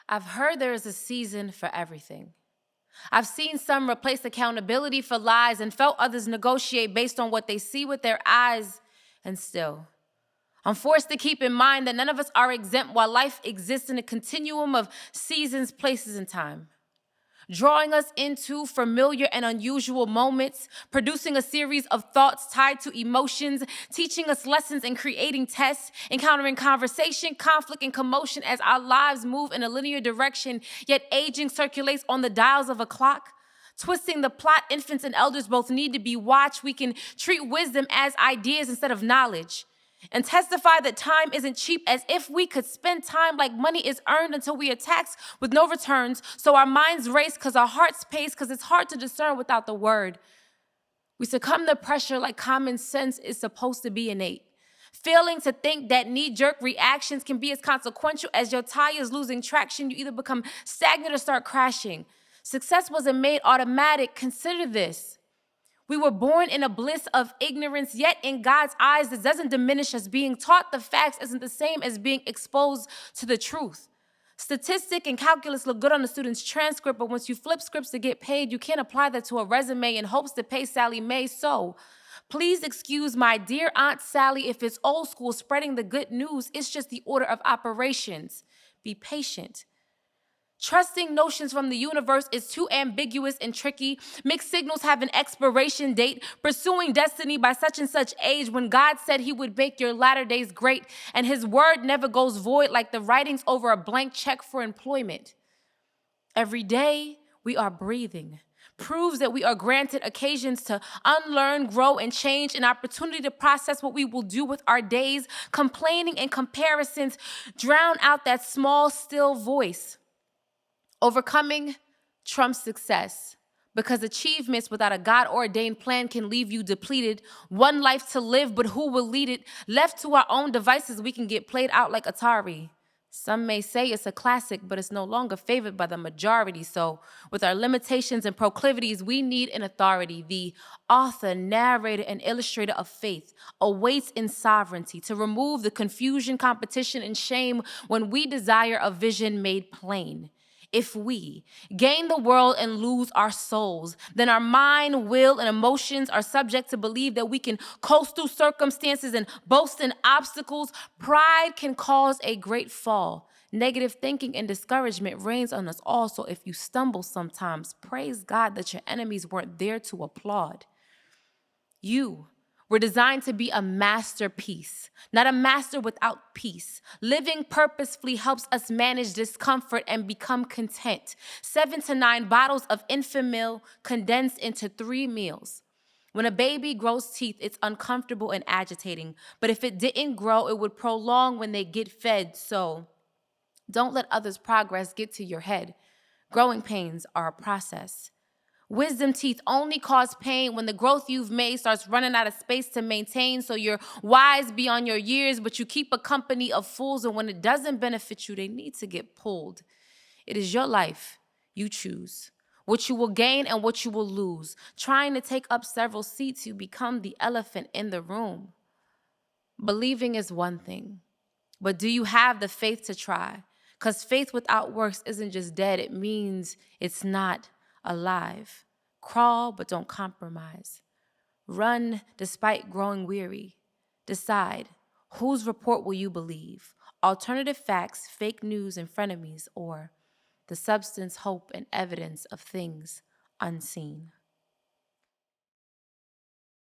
I've heard there is a season for everything. I've seen some replace accountability for lies and felt others negotiate based on what they see with their eyes. And still, I'm forced to keep in mind that none of us are exempt while life exists in a continuum of seasons, places, and time, drawing us into familiar and unusual moments, producing a series of thoughts tied to emotions, teaching us lessons and creating tests, encountering conversation, conflict, and commotion as our lives move in a linear direction, yet aging circulates on the dials of a clock. Twisting the plot, infants and elders both need to be watched. We can treat wisdom as ideas instead of knowledge, and testify that time isn't cheap, as if we could spend time like money is earned until we are taxed with no returns. So our minds race because our hearts pace, because it's hard to discern without the word. We succumb to pressure like common sense is supposed to be innate, failing to think that knee-jerk reactions can be as consequential as your tires losing traction. You either become stagnant or start crashing. Success wasn't made automatic. Consider this. We were born in a bliss of ignorance, yet in God's eyes, this doesn't diminish us. Being taught the facts isn't the same as being exposed to the truth. Statistic and calculus look good on the student's transcript, but once you flip scripts to get paid, you can't apply that to a resume in hopes to pay Sally Mae. So please excuse my dear Aunt Sally if it's old school spreading the good news. It's just the order of operations. Be patient. Trusting notions from the universe is too ambiguous and tricky. Mixed signals have an expiration date. Pursuing destiny by such and such age, when God said he would make your latter days great, and his word never goes void like the writings over a blank check for employment. Every day we are breathing proves that we are granted occasions to unlearn, grow, and change, an opportunity to process what we will do with our days. Complaining and comparisons drown out that small, still voice. Overcoming trumps success, because achievements without a God-ordained plan can leave you depleted. One life to live, but who will lead it? Left to our own devices, we can get played out like Atari. Some may say it's a classic, but it's no longer favored by the majority. So with our limitations and proclivities, we need an authority. The author, narrator, and illustrator of faith awaits in sovereignty to remove the confusion, competition, and shame when we desire a vision made plain. If we gain the world and lose our souls, then our mind, will, and emotions are subject to believe that we can coast through circumstances and boast in obstacles. Pride can cause a great fall. Negative thinking and discouragement reigns on us all. So if you stumble sometimes, praise God that your enemies weren't there to applaud. You were designed to be a masterpiece, not a master without peace. Living purposefully helps us manage discomfort and become content. 7 to 9 bottles of Enfamil condensed into 3 meals. When a baby grows teeth, it's uncomfortable and agitating. But if it didn't grow, it would prolong when they get fed. So don't let others' progress get to your head. Growing pains are a process. Wisdom teeth only cause pain when the growth you've made starts running out of space to maintain. So you're wise beyond your years, but you keep a company of fools. And when it doesn't benefit you, they need to get pulled. It is your life. You choose what you will gain and what you will lose. Trying to take up several seats, you become the elephant in the room. Believing is one thing, but do you have the faith to try? Because faith without works isn't just dead. It means it's not alive. Crawl, but don't compromise. Run despite growing weary. Decide, whose report will you believe? Alternative facts, fake news, and frenemies, or the substance, hope, and evidence of things unseen.